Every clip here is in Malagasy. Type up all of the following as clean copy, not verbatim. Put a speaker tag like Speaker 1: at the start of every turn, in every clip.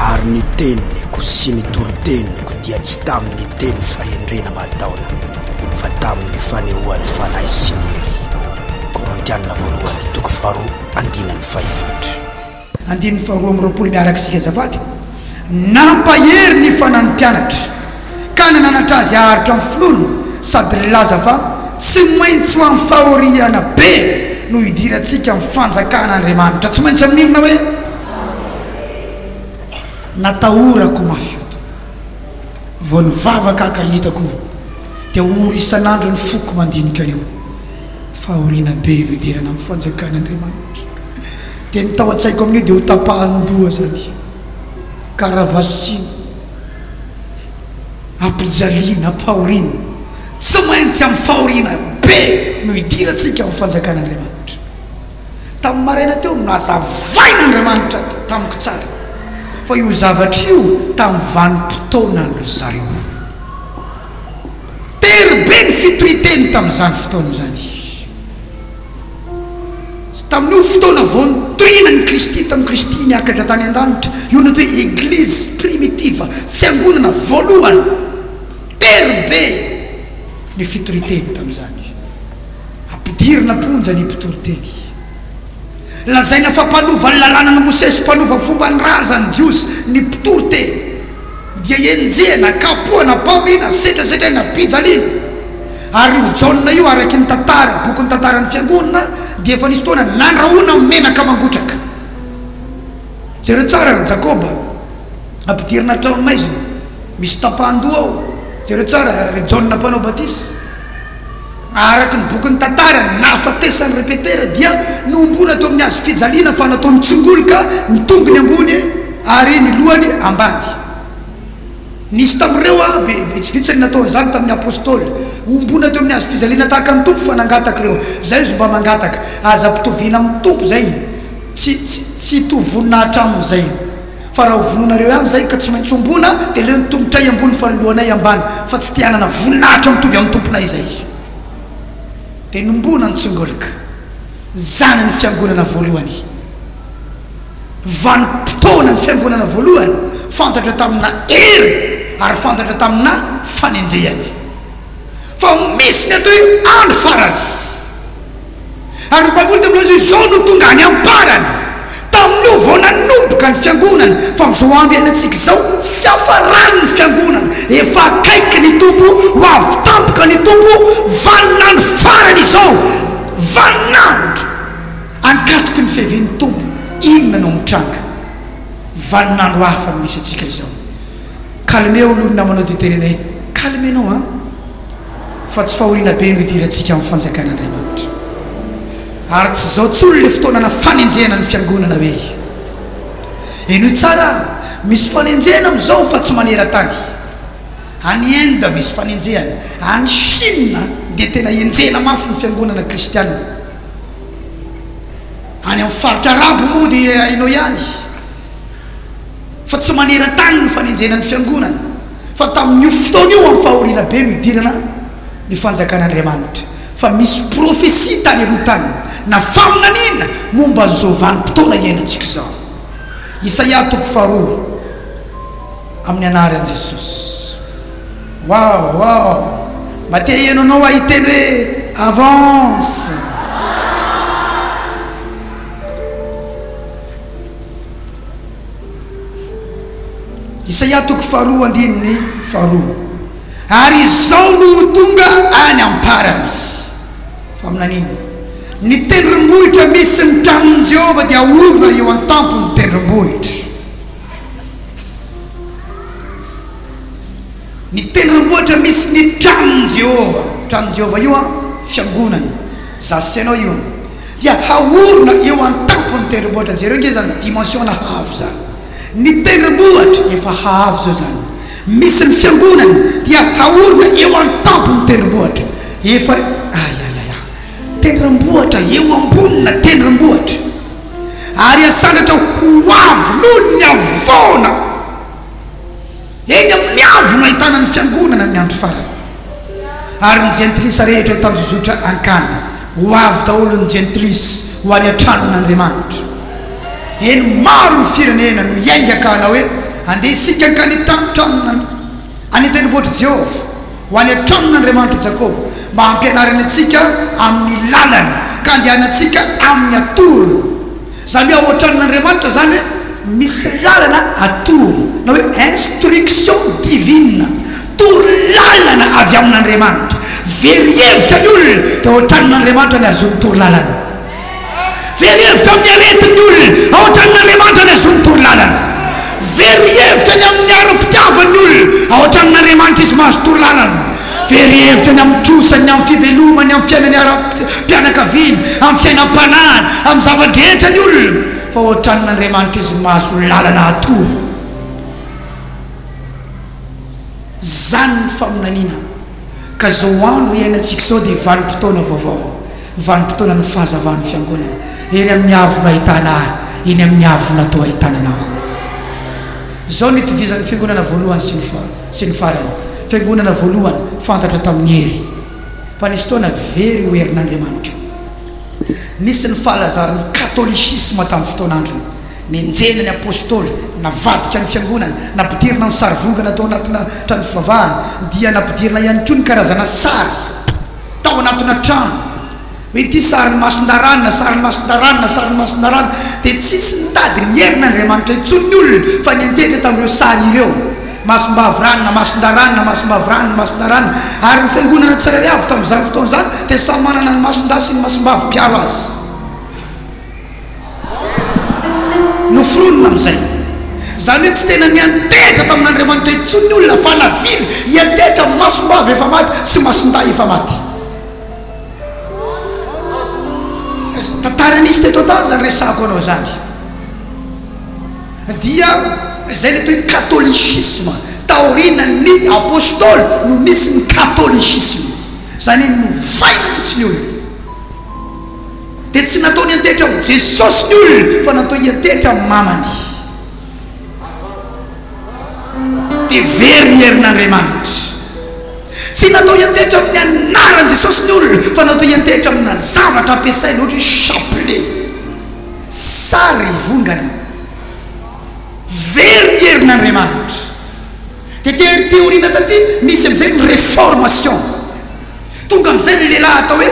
Speaker 1: ary ny teniko sy ny toroteniko dia tsy tamin'ny teny fahendrena mataona fa tamin'ny fanehoan'ny fanahy sy ny hery. Korintianina voalohany toko faharoa andinany faefatra.
Speaker 2: Andininy faharoa amby roapolo miarak'isika azafady. Nampahery ny fananym-pianatra ka nananatra azy aharitra amin'ny filono sady laza fa tsy maintsy ho amin'ny fahoriana be no hidirantsika amin'ny fanjakan'Andriamanitra. Tsy maintsy amin'inona hoe natahorako mafioto vao nivavaka ka hitako dia oro isan'andro ny foko mandinika anio fahoriana be no hidirana amin'ny fanjakan'Andriamanitra. Dia ny tao an-tsaiko amin'io dia ho tapahan-doha zany karavasina ampijaliana ampahoriana tsy maintsy amin'ny fahoriana be no hidirantsika amin'ny fanjakan'Andriamanitra. Tamin'ny maraina teo nazavain'Andriamanitra tamiko tsara fa io zavatra io tamin'ny vanim-potoana ry zareo. Tery be ny fitoriteny tamin'izany fotoana zany. Tamin'io fotoana vao nitorina ny Kristy tamin'ny Kristy niakatra tany an-danitra, io ny hoe église primitive, fiangonana voalohany. Tery be ny fitoriteny tamin'izany. Ampidirina ponja ny mpitoriteny. Lazaina fa mpanova ny lalàna ny Mosesy, mpanova fomba ny razany Jiosy ny mpitoriteny dia enjehana kapohana pahoriana setrasetraina pijaliana. Ary io Jaona io araky ny tantara boky ny tantaran'ny fiangonana dia efa nisy fotoana nandrahoana menaka mangotraka. Jereo tsara ry Jakoba ampidirina trano maizina misy tapahan-doha ao. Jereo tsara ry Jaona mpanao batisa araky ny boky ny tantara nahafatesany repetera dia nombona tao amin'ny azo fijaliana fa nataony tsongoloka ny tongony ambony ary ny lohany ambany. Nisy tamin'ireo vitsivitsy nataony zany tamin'ny apôstôly ombona teo amin'ny azo fijaliana tahaka ny tompo fa nangataka reo. Zay izy mba mangataka aza mpitoviana amin'ny tompo zay tsy tovonahatra amin'izay fa raha hovononareo ihany zay ka tsy maintsy ombona dia leo ny tombotray ambony fa nylohanay ambany fa tsy tianana voninahitra mitovy amin'ny tomponay zay. Dia nombona ny tsongoloka zany ny fiangonana voalohany. Vanim-potoana ny fiangonana voalohany fantatra tamina hery ary fantatra tamina fanenjehany. Fa misy ny atao hoe andro farany. Ary ny Baiboly tamin'ilay izao no tonga any amparany tamin'io vao nanomboka ny fiangonana fa amin'izao andro iainantsika izao fiafarany ny fiangonana efa akaiky ny tompo ho avy tampoka ny tompo vaninandro farany izao. Vaninandro ankatoky ny fiavian'ny tompo inona no mitranga vaninandro hafa no misy atsika izao. Kalme olona manao ditenenay kalmenao a fa tsy fahoriana be no hidirantsika amin'ny fanjakan'Andriamanitra. Ary tsy zao tsolo le fotoanana fanenjehana ny fiangonana hoe eno tsara misy fanenjehana amin'izao fa tsy manera-tany. Any Inde misy fanenjehana, any Chine dia tena enjehana mafy ny fiangonana kristianina. Any amin'ny faritra arabo moa dia hainao ihany fa tsy manera-tany ny fanenjehana ny fiangonana. Fa tamin'io fotoana io amin'ny fahoriana be no hidirana ny fanjakan'Andriamanitra. Fa misy profesia tany aloha tany na faminanina momba an'izao vanim-potoana iainantsika izao. Isaia toko faharoa amin'ny anaran'i Jesosy. Wow mate ianao ahiteny hoe avance. Isaia toko faharoa andininy faharoa. Ary izao no tonga any amparany. Faminanina ny tendrombohitra misy ny tranon'i Jehova dia orona eo an-tampo ny tendrombohitra. Ny tendrombohitra misy ny tranon'i Jehova. Tranon'i Jehova io a fiangonana zasenao io dia haorona eo an-tampo ny tendrombohitra. Jereo nge zany dimension na haavo zany. Ny tendrombohitra efa haavo zao zany. Misy ny fiangonana dia haorona eo an-tampo ny tendrombohitra. Efa tendrombohitra eo ambonina tendrombohitra ary asangatra ho avo noho ny avona eny amin'ny avo no ahitana ny fiangonana amin'ny andro farany. Ary ny gentilisa rehetra hitanjozotra ankana ho avo daholo ny gentilisa ho any an-tranon'Andriamanitra. Eny maro ny firenena no iaingaka na hoe andeha isika ka ny tranona anitenimboatra Jehova ho any atranon'Andriamanitra Jakoba mba hampianarana antsika amin'ny lalana ka andehanantsika amin'ny atorony zany hoe ao atranon'Andriamanitra zany misy lalana atorony na hoe instruction divine torolalana avy amin'Andriamanitra very hevitra ny olona dia ao atranon'Andriamanitra ny azony torolalana very hevitra amin'ny aretin'ny olona ao atranon'Andriamanitra ny azony torolalana very hevitra ny amin'ny ara-pitiavan'ny olona ao atranon'Andriamanitra izy mahazo torolalana very hevitra ny amin'ny trosany amin'ny fivelomany amin'ny fiainany ara-pianakaviany amin'ny fiainam-panahiny amin'ny zavadrehetra ny olona fa ao atranon'Andriamanitra izy mahazo lalana atory zany ny faminaniana ka zao andro iainantsika zao dia vanim-potoana vaovao vanim-potoana ny fahazavan'ny fiangonana eny amin'ny avona ahitana eny amin'ny avona atao ahitananao zao nitovizan'ny fiangonana voalohany sy ny farany fiangonana voalohany fantatra tamin'ny hery fa nisy fotoana very ho herin'Andriamanitra nisy ny fahalazan'ny katolisisma tamin'ny fotoan'androny nenjena ny apôstôly navadika ny fiangonana napidirina ny sarivongana tao anatina trano fivavahana dia napidirina ihany koa ny karazana sary tao anatina trano hoe ity sary mason-daranina sary mason-daranina sary mason-daranina dia tsisy nitady ny herin'Andriamanitra intsony ny olona fa nientehitra tamin'ireo sary ireo masom-bavy-ranina mason-daranina masom-bavy-ranina mason-daranina ary ny fiangonana tsirairay avy tamin'izany fotoana zany dia samy manana ny mason-da sy ny masom-bavy mpiaro azy noforonina amin'izay zany hoe tsy tena niantehitra tamin'Andriamanitra intsony ny olona fa navily hiantehitra masom-bavy efa maty sy mason-da efa maty tantara nisy teto tany zany resako anao zany dia zay le atao hoe katolisisme taorina ny apôstôly no nisy ny katolisisme zany hoe novaina mihitsy ny olona dia tsy natao niantehitra amin'ny Jesosy ny olona fa natao hiantehitra amin'ny mamany dia very ny herin'Andriamanitra tsy natao hiantehitra amin'ny anaran'i Jesosy ny olona fa natao hiantehitra amina zavatra ampiasaina ohatra hoe chapelet sary vongana very ny herin'Andriamanitra dia teoriana taty misy amin'izay ny réformation tonga amin'izay ny lehilahy atao hoe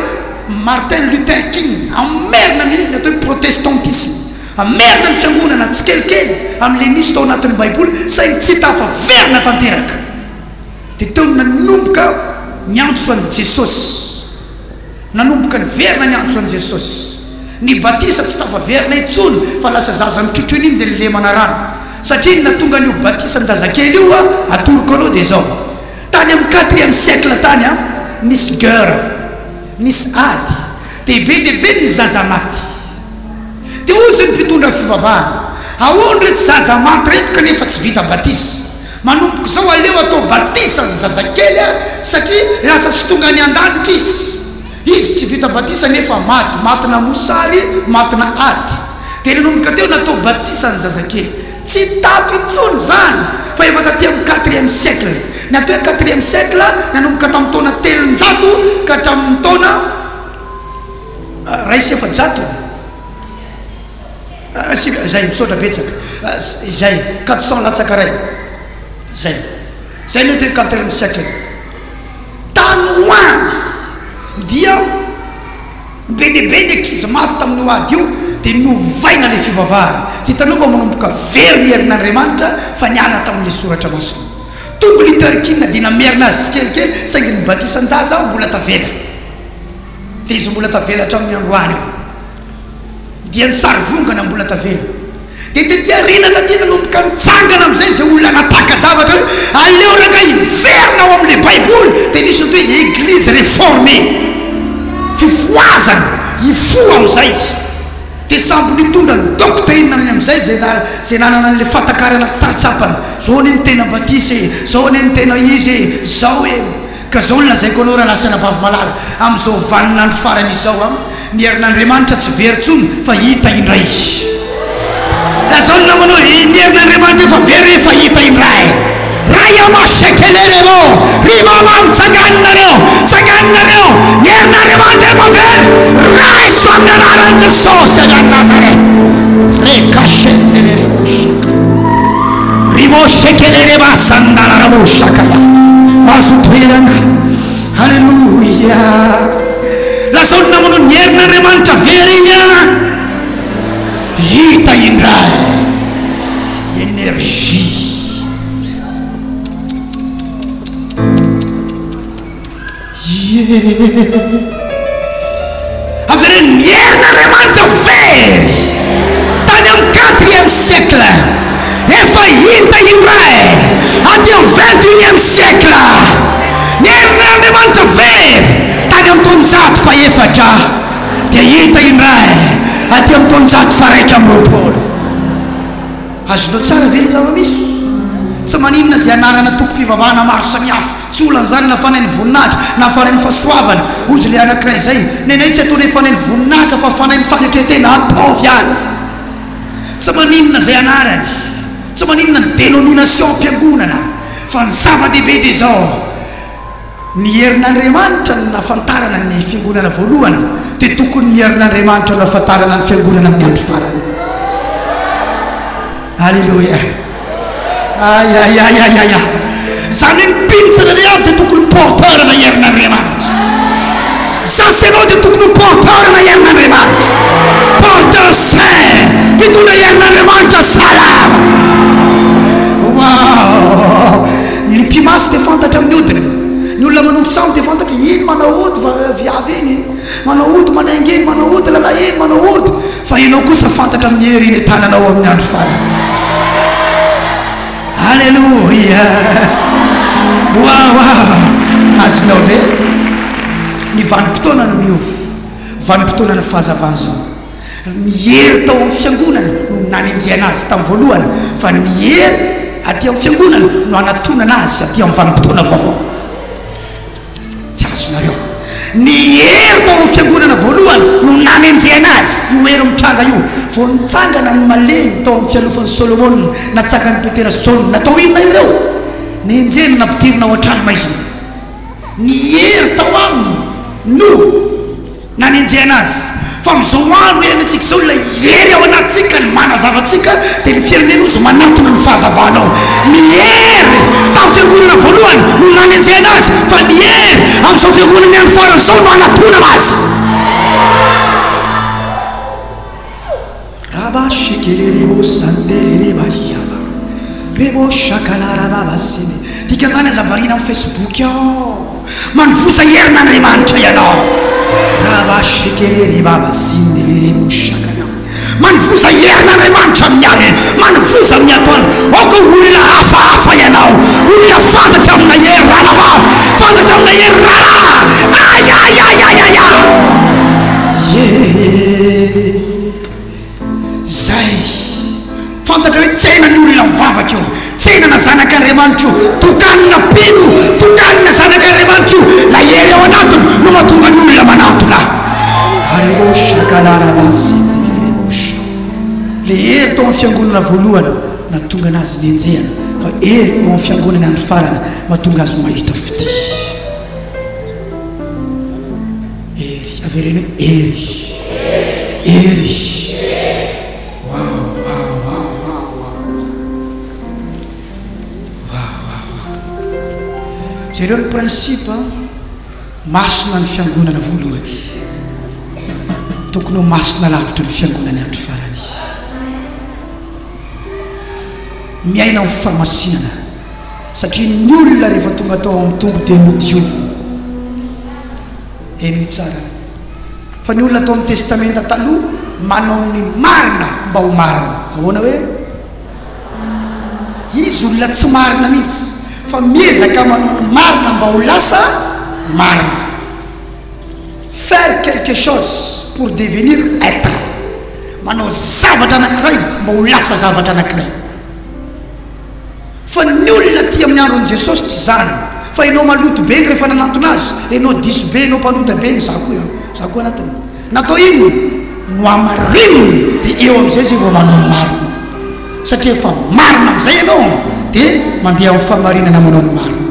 Speaker 2: Martin Luther King amerina ny atao hoe protestantisme amerina ny fiangonana tsikelikely amin'ilay misy tao anatin'ny baiboly saingy tsy hita fa verina tanteraka dia teo nanomboka niantso an'i Jesosy nanomboka ny verina niantso an'i Jesosy ny batisa tsy tafaverina intsony fa lasa zaza mitrotro iny dia nilemana rano satria na tonga n'io batisa ny zazakely io atoroko anao dia zao tany amin'ny 4e siècle tany nisy guerre nisy ady dia be dia be ny zaza maty dia ozy ny mpitondra fivavahana ahoana reto zaza maty reto kanefa tsy vita batisa manomboka zao aleo atao batisa ny zazakely satria lasa tsy tonga ny an-danitra izy tsy vita batisa nefa matina mosary matina ady dia nanomboka teo natao batisa ny zazakely tsy tato intsony zany fa efa taty amin'ny 4e siècle ny atao hoe 4e siècle nanomboka tamin'ny taona 300 ka hatramin'ny taona ray sy efa-jato zay misaotra betsaka izay 400 latsaka ray zay ny atao hoe 4e siècle tany hoany dia be dia be ny ankizy maty tamin'ny hoady io dia novaina le fivavahana dia tanova manomboka very ny herin'Andriamanitra fa niala tamin'le soratra masina tombo liturgina dia namerina azy tsikelikely saingy ny batisa n-jaza mbola tavela dia izy mbola tavela hatramin'ny androany io dia ny sarivongana mbola tavela dia tetiarina taty nanomboka nitsangana amin'izay zay olona nataka-javatra hoe aleo raka hiverina ao amin'le baiboly dia nisy ny hoe église réformée fifoazana hifoa amin'izay dia samby nitondra ny doctrine any amin'izay zay nanana n'le fatakarana tatsapana zao ne ny tena batisa zao ne ny tena izy zao ka zao olona zay konora lasana bavy malala amin'izao vaninandro farany izao ny herin'Andriamanitra tsy veritsony fa hita indray la zao namanao ny herin'Andriamanitra efa very efa hita indray raha masekelereo rimama mitsanganinareo ny herin'Andriamanitra efa very raiso amin'ny anaran'i Jesosy any Nazaret rekashentelereo rimosy shekelereba sandala raboshakaya masutrelana haleluya lasonna mono nierna remanta verinya hita indrai énergie avere nierna remanta veri taniam 4e siècle efa hita indrai atiam 21e siècle nierna remanta veri taniam tonjat fa efa ja dia hita indrai atiam tonjat fa raika amroapolo azonao tsara vely zava-misy tsy maninona zay anarana tompo-pivavahana maro samihafa tsy olana zany nafanay ny voninahitra na fanay ny fahasoavana ozy le anankiray zay nenay tsy ataony fanay ny voninahitra fa fanay ny fanetretena ataovy any tsy maninona zay anarany tsy maninona ny dénomination mpiangonana fa ny zava-dehibe de zao ny herin'Andriamanitra no nafantarana ny fiangonana voalohany dia tokony ny herin'Andriamanitra no nafantarana ny fiangonana amin'ny andro farany. Alléluia. Aïe aïe aïe aïe aïe. Zany mpintsana le avy dia tokony porteur na herin'Andriamanitra. Sacerdote dia tokony porteur na herin'Andriamanitra. Porteur saint mitondra herin'Andriamanitra salama. Wow. Ny mpimasy dia fantatra amin'ny hodiny. Ny olona manompo samy dia fantatra iny manao hody viavy iny, manao hody manainga iny, manao hody lalahy iny, manao hody. Fa ianao kosa fantatra amin'ny hery iny tananao amin'ny andro farany. Alléluia. Wow. Azonao ve ny vanim-potoana no niovy, vanim-potoana ny fahazavana zao. Ny hery tao amin'ny fiangonana no nanenjehana azy tamin'ny voalohany, fa ny hery aty amin'ny fiangonana no anatonana azy aty amin'ny vanim-potoana vaovao. Tsy azonareo. Ny hery tao amin'ny fiangonana voalohany no nanenjehana azy io hery mitranga io. Vao nitsangana ny malemy tao amin'ny fialofan'ny Solomona natsangany Petera sy Jona natao inona ireo? Nenjehana nampidirina ao an-trano maizina. Ny hery tao aminy no nanenjehana azy. Fa amin'izao andro henantsika izao ilay hery ao anatsika ny manazavatsika dia ny firenena ozy manatona ny fahazavanao. Ny hery tamin'ny fiangonana voalohany no nanenjehana azy, fa ny hery amin'izao fiangonana any farany izao no anatonana azy. Raba shekelerebo sandelereba hiaba rebo shakalarababa seme. Dikan'izany azavariana amin'ny Facebook ao manovoza herin'Andriamanitra ianao. Raba shekelereba sindelerebo shakaya manovoza herin'Andriamanitra amin'ny alina, manovoza amin'ny atoandro. Oko olona hafahafa ianao, olona fantatra amina hery ranabavy, fantatra amina hery rana. Ay ay ay ay ay ay. Zay fantatra hoe tsenany olona mivavaka io, tsenana zanak'Andriamanitra io, tokanina pino, tokanina zanak'Andriamanitra io. La hery ao anatiny no mahatonga ny olona manatona. Arebosha kalarabasy lerebosha. Le hery tao amin'ny fiangonana voalohany nahatonga anazy nenjehana, fa hery ao amin'ny fiangonana andro farany mahatonga azy mahita fity. Hery avereny hery hery. Ireo ny principe masina ny fiangonana voalohany, tokony ho masina lavitra ny fiangonana andro farany. Miaina amin'ny famasinana satria ny olona rehefa tonga tao amin'ny tombo dia nodiovina. Eny tsara fa ny olona tao amin'ny testamenta taloha manao ny marina mba ho marina. Ahoana hoe izy olona tsy marina mihitsy, fa miezaka manao ny marina mba ho lasa marina. Faire quelque chose pour devenir être, manao zavatra anankiray mba ho lasa zavatra anankiray. Fa ny olona ty amin'ny andron'i Jesosy tsy zany, fa ianao maloto be rehefa nanantona azy, ianao diso be, ianao mpanota be ny zako anatiny. Natao ino no amarinony dia eo amin'izay zay vao manao ny marina, satria efa marina amin'izay ianao dia mandeha amin'ny famarinana manao ny marina.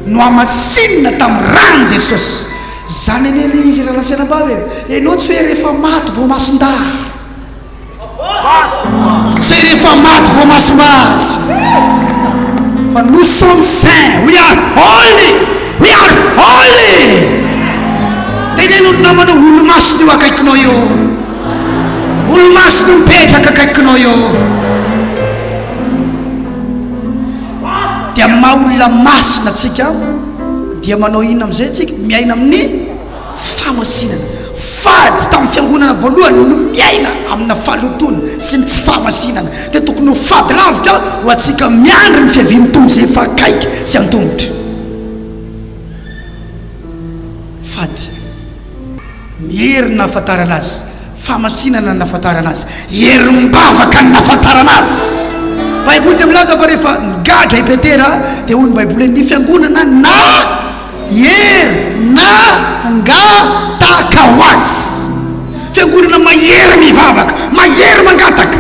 Speaker 2: No amasinina tamin'ny rany Jesosy. Zany eneny izy raha lasiana bavy ianao tsy hoe rehefa maty vao mason-da, tsy hoe efa maty vao masomary fa nous sommes saints, we are holy, we are holy. Tenenao namana olo-masina io akaikinao io, olo-masina mipetraka akaikinao io. Dia maha-olona masina atsika dia manao ina amin'izay atsika miaina amin'ny famasinana. Fady tamin'ny fiangonana voalohany no miaina amina fahalotona sy ny tsy fahamasinana. Dia tokony ho fady lavitra ho atsika miandry ny fiavian'ny tombo izay efa akaiky sy an-tongotra. Fady miery nahafantarana azy, fahamasinana nahafantarana azy, hery mibavaka ny nahafantarana azy. Baiboly dia milaza fa rehefa nigadra i Petera dia hoy ny baiboly ny fiangonana na hery na ngataka ho azy. Fiangonana mahery mivavaka, mahery mangataka.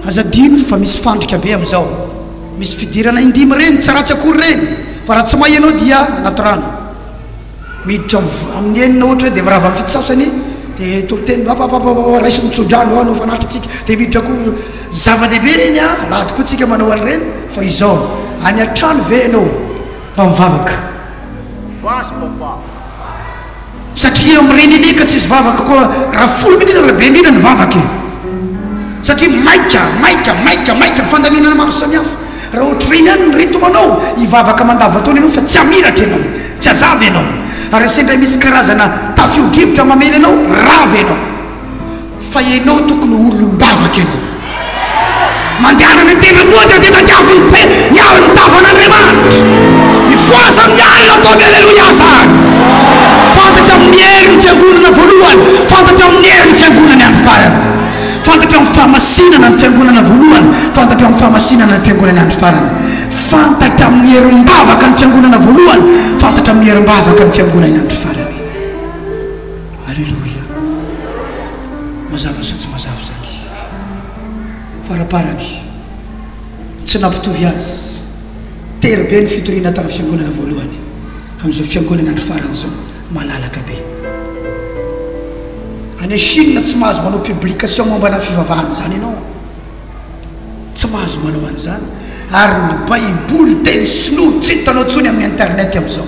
Speaker 2: Azadino fa misy fandrika be amin'izao, misy fidirana indimy reny tsy ratsy akory reny, fa raha tsy mahainao dia anaty rano miditra amin'ny enina ohatra dia mirava amin'ny fito sasany dia toloteny raisy mitsodrano anao fanatra tsika dia miditra koa zava-dehibe reny laha tokoa tsika manao an'ireny. Fa izao any an-trano ve anao mba mivavaka satria amin'ireny ka tsy izy vavaka koa raha folo minitra raha be indrindra ny vavaka satria maika fandaminana maro samihafa. Raha ohatra reny any ny ritomanao hivavaka mandavataona ianao fa tsy hamiratra ianao, tsy hazava ianao, ary sendra misy karazana tafio-givitra mamely ianao rava ianao. Fa ianao tokony olo-mbavaka ianao, mandehanana tendrombohitra dia tadiavy ny tavan'Andriamanitra, mifoasa amin'ny alina ataovy alleluia zany. Fantatra amin'ny hery ny fiangonana voalohany, fantatra amin'ny hery ny fiangonana any farany, fantatra amin'ny fahamasinana ny fiangonana voalohany, fantatra amin'ny fahamasinana ny fiangonana any farany, fantatra amin'ny herim-bavaka ny fiangonana voalohany, fantatra amin'ny herim-bavaka ny fiangonana any farany. Alleluia. Mazava sa tsy mazava zany faraparany tsy nampitovy azy. Tery be ny fitoriana tamin'ny fiangonana voalohany, amin'izao fiangonana any farany zao malalaka be. Any Chine tsy mahazo manao publication mombana fivavahana zany ianao, tsy mahazo manao an'izany. Ary ny baiboly teny sinoa tsy hitanao tsony amin'ny internet amin'izao.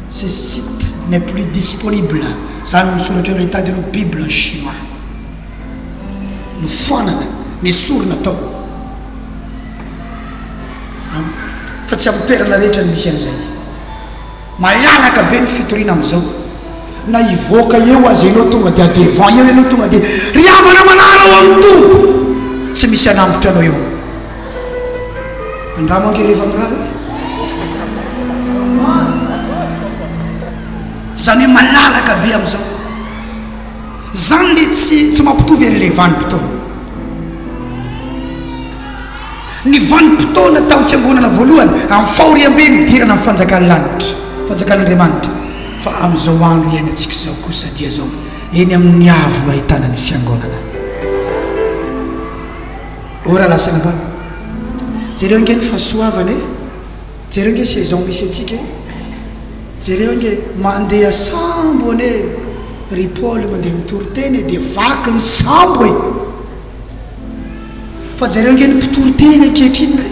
Speaker 2: Ce site n'est plus disponible. Zany misoratra eo hitadinao Bible en chinois. Ny foanana ny sorona tao fa tsy amin'ny toerana rehetra ny misy an'izay. Malalaka be ny fitoriana amin'izao. Na hivoaka eo azy ianao tonga dia devant eo ianao tonga dia ry havana manala ao amin'ny tombo, tsy misy anambotra anao eo. Andramo ange rehefa mirava zany hoe malalaka be amin'izao. Zany le tsy mampitovy an'le vanim-potoana. Ny vanim-potoana tamin'ny fiangonana voalohany amin'ny fahoriam-be midirana amin'ny fanjakan'ny lanitra, fanjakan'Andriamanitra. Fa amin'izao andro iainantsika izao kosa dia zao eny amin'ny avo no ahitana ny fiangonana. Ora lasana ba jereo ange ny fahasoavana e, jereo ange saison misy atsika e, jereo ange mandeha sambo ane ry Paul mandeha mitoriteny dia vaky ny sambo e. Fa jereo ange ny mpitoroteny ankehitriny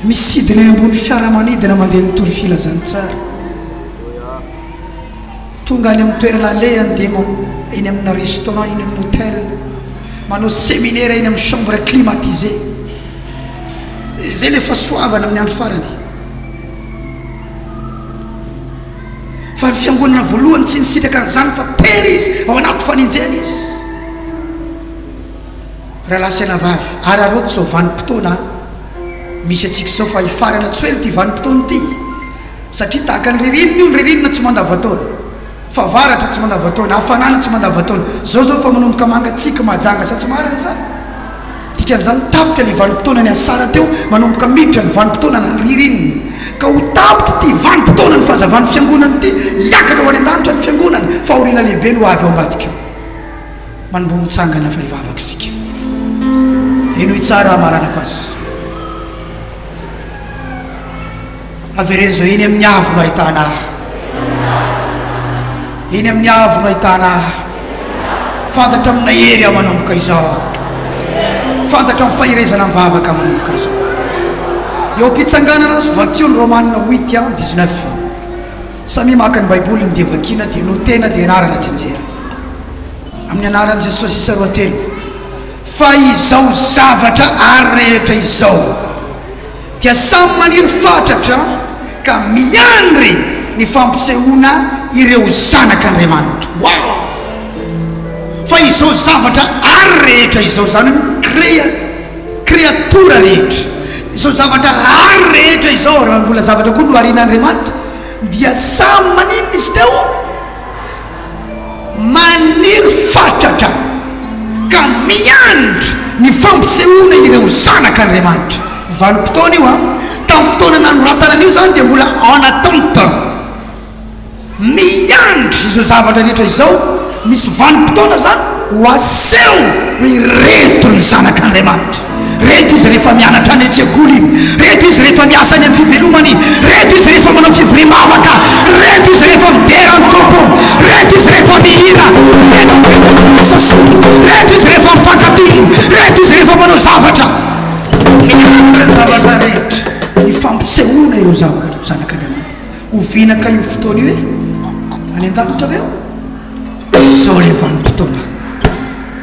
Speaker 2: misy sidina eny ambony fiaramanidina mandeha mitory filazany tsara. Tonga any amin'ny toerana le andemo eny amina restaurant, eny amin'ny hôtel, manao séminaire eny amin'ny chambre climatisée. Zay le fahasoavana amin'ny andro farany. Fa ny fiangonana voalohany tsy nisitraka an'izany fa tery izy ao anaty faninjena izy. Raha lasana vavy ary aroto zao vanim-potoana misy atsika zao fa hifarana tsy hoe ity vanim-potoana ity, satria tahaka ny ririnina io, ny ririnina tsy mandavataona, favaratra tsy mandavataona, hafanana tsy mandavataona. Zao fa manomboka mangatsika mahajanga sa tsy marina zany. Dikan'izany tapitra ny vanim-potoana ny asara teo, manomboka miditra ny vanim-potoana ny ririnina. Ka ho tapitra ty vanim-potoana ny fahazavan'ny fiangonana ty, hiakatra ho any an-danitra ny fiangonana, fa horiana lehibe no avy ao ambadika eo. Manomboka mitsangana fa hivavaka isika. Eno tsara amaranako azy. Avereny zao eny amin'ny avo no ahitana ahy. Eny amin'ny avo no ahitana ahy. Fantatra amina hery aho manomboka izao. fantatra amin'ny fahirezana mivavaka manoka izao eo am-pitsanganana azy vakio ny romanina 8:19 samy maka ny baiboly ny dia vakiana dia notena dia anarana tsinjera amin'ny anaran'i Jesosy isa roatelo fa izao zavatra ary rehetra izao dia samy maniry fatratra ka miandry ny fampisehoana ireo zanak'Andriamanitra wow fa izao zavatra ary rehetra izao zany créatura rehetra izao zavatra ary rehetra izao raha mbola zavatra koa no arian'Andriamanitra dia samy maninona izy teo maniry fatratra ka miandry ny fampisehoana ireo zanak'Andriamanitra vanim-potoana io tamin'ny fotoana nanoratanan'io zany dia mbola en attente miandry izao zavatra rehetra izao misy vanim-potoana zany ho aseho hoe reto ny zanak'Andriamanitra reto izy rehefa mianatra any an-tsekoly reto izy rehefa miasa any amin'ny fivelomany reto izy rehefa manao fivorimavaka reto izy rehefa midera ny tompo reto izy rehefa mihira reto izy rehefa manao fasoto reto izy rehefa mifankatiny reto izy rehefa manao zavatra miandry ny zavatra rehetra ny fampisehoana ireo zanak'Andriamanitra hovinaka io fotoana io hoe any an-danitra aveo zao le vanim-potoana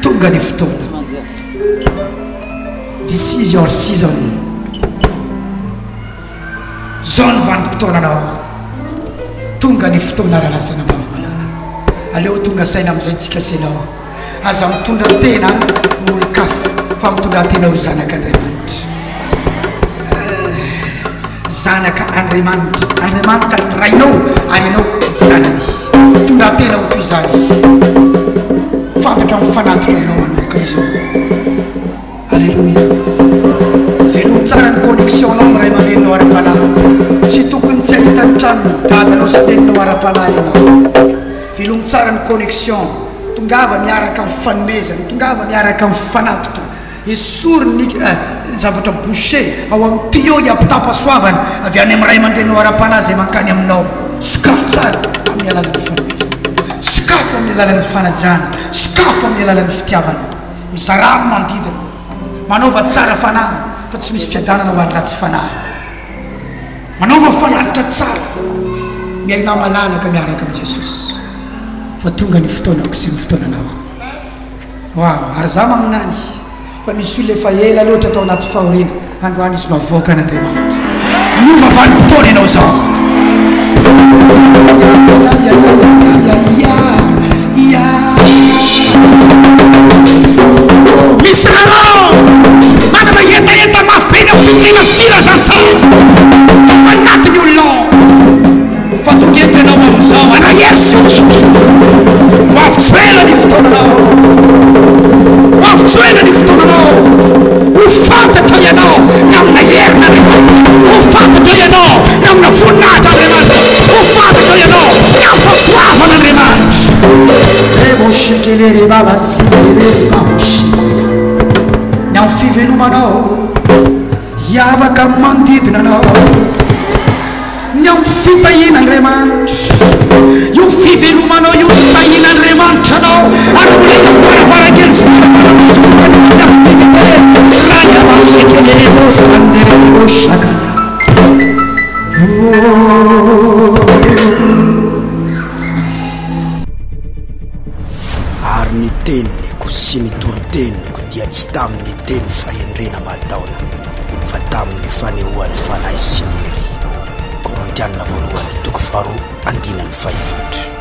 Speaker 2: tonga ny fotoana this is your season zao ny vanim-potoananao tonga ny fotoana raha lasana mavamalala aleo tonga saina amin'izay tsika sainao aza mitondra tena olo-kafo fa mitondra tena ho zanak'Andriamanitra zanaka Andriamanitra ny rainao ary ianao zanany mitondra tena ho toy zany fantatra mifanatoka ianao manoka izao alleluia velom tsara ny connexion nao miray mameninao ara-panahy tsy tokony tsy ahita ny tranony dadanao sy neninao ara-panahy ianao velom tsara ny connexion tongava miaraka amin'ny fanomezana tongava miaraka amin'ny fanatoka esory ny zavatra boucher ao amin'ny tuyau iampitapasoavana avy any amin'ny ray aman-drenao ara-panahy zay mankany aminao sokafo tsara amin'ny alalan'ny fanomezana sokafo amin'ny alalan'ny fanajana sokafo amin'ny alalan'ny fitiavana mizarano mandidina manaova tsara fanahy fa tsy misy fiadanana ho any ratsy fanahy manaova fanaritra tsara miaina malalaka miaraka amin'i Jesosy fa tonga ny fotoanako sy ny fotoananao wow ary za maminany fa misy olona efa ela loatra atao anaty fahoriana androany izy mavoaka an'Andriamanitra miova vanim-potoana ianao zao misy ranao manana etaeta mafy be nao fitrina fila zany tsara anatiny olonao fa togety ianao amin'izao anahery sotsiky ho avy-tsoela ny fotoananao ho avy-tsoela ny fotoananao ho fantatra ianao ny amina herin'Andriamanitra ho fantatra ianao ny amina voninahitra Andriamanitra ho fantatra ianao ny afasoavan'Andriamanitra ny amin'ny fivelomanao hiavaka amin'ny manodidina anao ny amin'ny fitahian'Andriamanitra io fivelomanao io fitahian'Andriamanitra anao ary mbola izy varavarakely sy
Speaker 1: ary ny teniko sy ny toroteniko dia tsy tamin'ny teny fahendrena mataona fa tamin'ny fanehoan'ny fanahy sy ny hery Korintianina 2:4